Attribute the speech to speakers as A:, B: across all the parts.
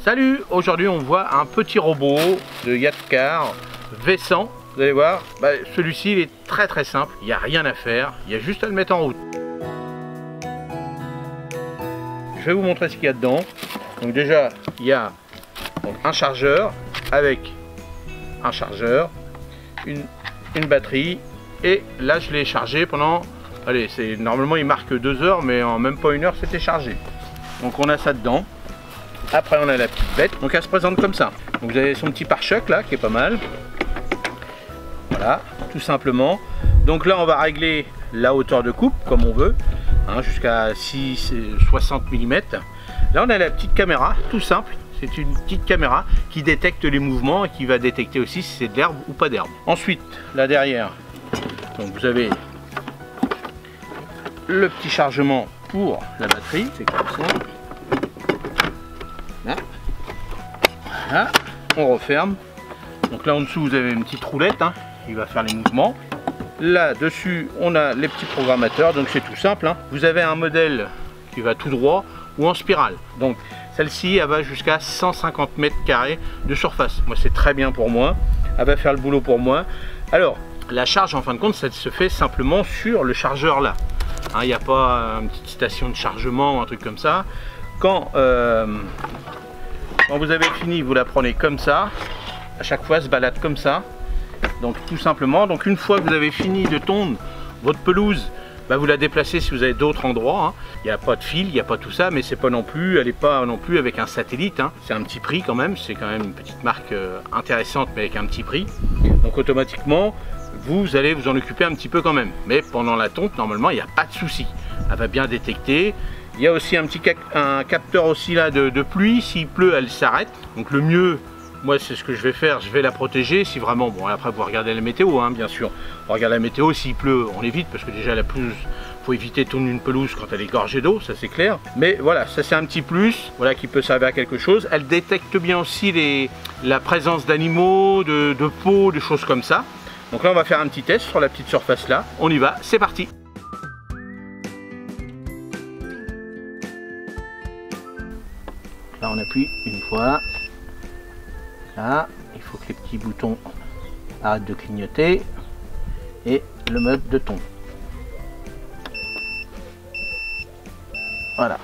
A: Salut, aujourd'hui on voit un petit robot de Yadcar V100. Vous allez voir, celui-ci il est très simple, il n'y a rien à faire, il y a juste à le mettre en route. Je vais vous montrer ce qu'il y a dedans. Donc déjà, il y a un chargeur avec un chargeur, une batterie, et là je l'ai chargé pendant, allez, normalement il marque 2 heures, mais en même pas 1 heure c'était chargé. Donc on a ça dedans. Après on a la petite bête, donc elle se présente comme ça. Donc vous avez son petit pare-choc là qui est pas mal. Voilà, tout simplement. Donc là on va régler la hauteur de coupe comme on veut, hein, jusqu'à 60 mm. Là on a la petite caméra, tout simple. C'est une petite caméra qui détecte les mouvements et qui va détecter aussi si c'est de l'herbe ou pas d'herbe. Ensuite, là derrière, donc vous avez le petit chargement pour la batterie, c'est comme ça. Là. Voilà, on referme. Donc là en dessous vous avez une petite roulette, hein, qui va faire les mouvements. Là dessus on a les petits programmateurs, donc c'est tout simple, hein. Vous avez un modèle qui va tout droit ou en spirale. Donc celle-ci elle va jusqu'à 150 mètres carrés de surface. Moi c'est très bien pour moi, elle va faire le boulot pour moi. Alors la charge en fin de compte ça se fait simplement sur le chargeur là. Il n'y a pas une petite station de chargement ou un truc comme ça. Quand vous avez fini, vous la prenez comme ça. À chaque fois, elle se balade comme ça. Donc tout simplement, donc une fois que vous avez fini de tondre votre pelouse, vous la déplacez si vous avez d'autres endroits, hein. Il n'y a pas de fil, il n'y a pas tout ça, mais c'est pas non plus, elle n'est pas non plus avec un satellite, hein. C'est un petit prix quand même, c'est quand même une petite marque intéressante, mais avec un petit prix. Donc automatiquement, vous allez vous en occuper un petit peu quand même. Mais pendant la tonte, normalement, il n'y a pas de souci. Elle va bien détecter. Il y a aussi un capteur aussi là de pluie. S'il pleut, elle s'arrête. Donc le mieux, moi c'est ce que je vais faire, je vais la protéger. Si vraiment, bon après vous regardez la météo, hein, bien sûr. On regarde la météo, s'il pleut, on évite parce que déjà la pelouse, faut éviter de tourner une pelouse quand elle est gorgée d'eau, ça c'est clair. Mais voilà, ça c'est un petit plus, voilà, qui peut servir à quelque chose. Elle détecte bien aussi la présence d'animaux, de peaux, de choses comme ça. Donc là on va faire un petit test sur la petite surface là. On y va, c'est parti. Là on appuie une fois. Là, il faut que les petits boutons arrêtent de clignoter. Et le mode de ton. Voilà.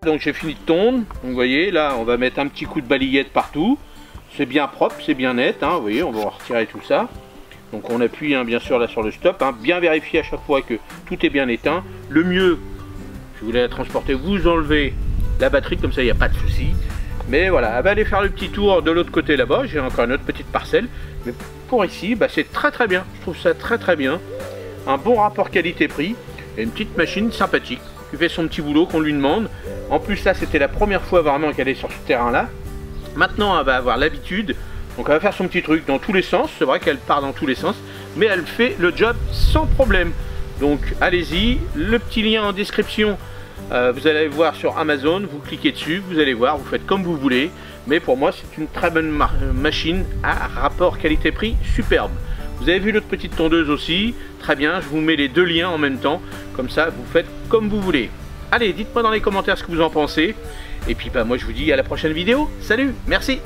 A: Donc j'ai fini de tondre, donc vous voyez là on va mettre un petit coup de balayette partout, c'est bien propre, c'est bien net, hein, vous voyez on va retirer tout ça. Donc on appuie bien sûr là sur le stop, bien vérifier à chaque fois que tout est bien éteint. Le mieux, si vous voulez la transporter, vous enlevez la batterie, comme ça il n'y a pas de souci. Mais voilà, elle va aller faire le petit tour de l'autre côté là-bas, j'ai encore une autre petite parcelle. Mais pour ici, c'est très bien, je trouve ça très bien. Un bon rapport qualité-prix et une petite machine sympathique qui fait son petit boulot qu'on lui demande. En plus là c'était la première fois vraiment qu'elle est sur ce terrain là. Maintenant elle va avoir l'habitude, donc elle va faire son petit truc dans tous les sens. C'est vrai qu'elle part dans tous les sens, mais elle fait le job sans problème. Donc allez-y, le petit lien en description, vous allez voir sur Amazon, vous cliquez dessus, vous allez voir, vous faites comme vous voulez. Mais pour moi c'est une très bonne machine à rapport qualité-prix superbe. Vous avez vu l'autre petite tondeuse aussi, très bien, je vous mets les deux liens en même temps, comme ça vous faites comme vous voulez. Allez, dites-moi dans les commentaires ce que vous en pensez, et puis moi je vous dis à la prochaine vidéo, salut, merci.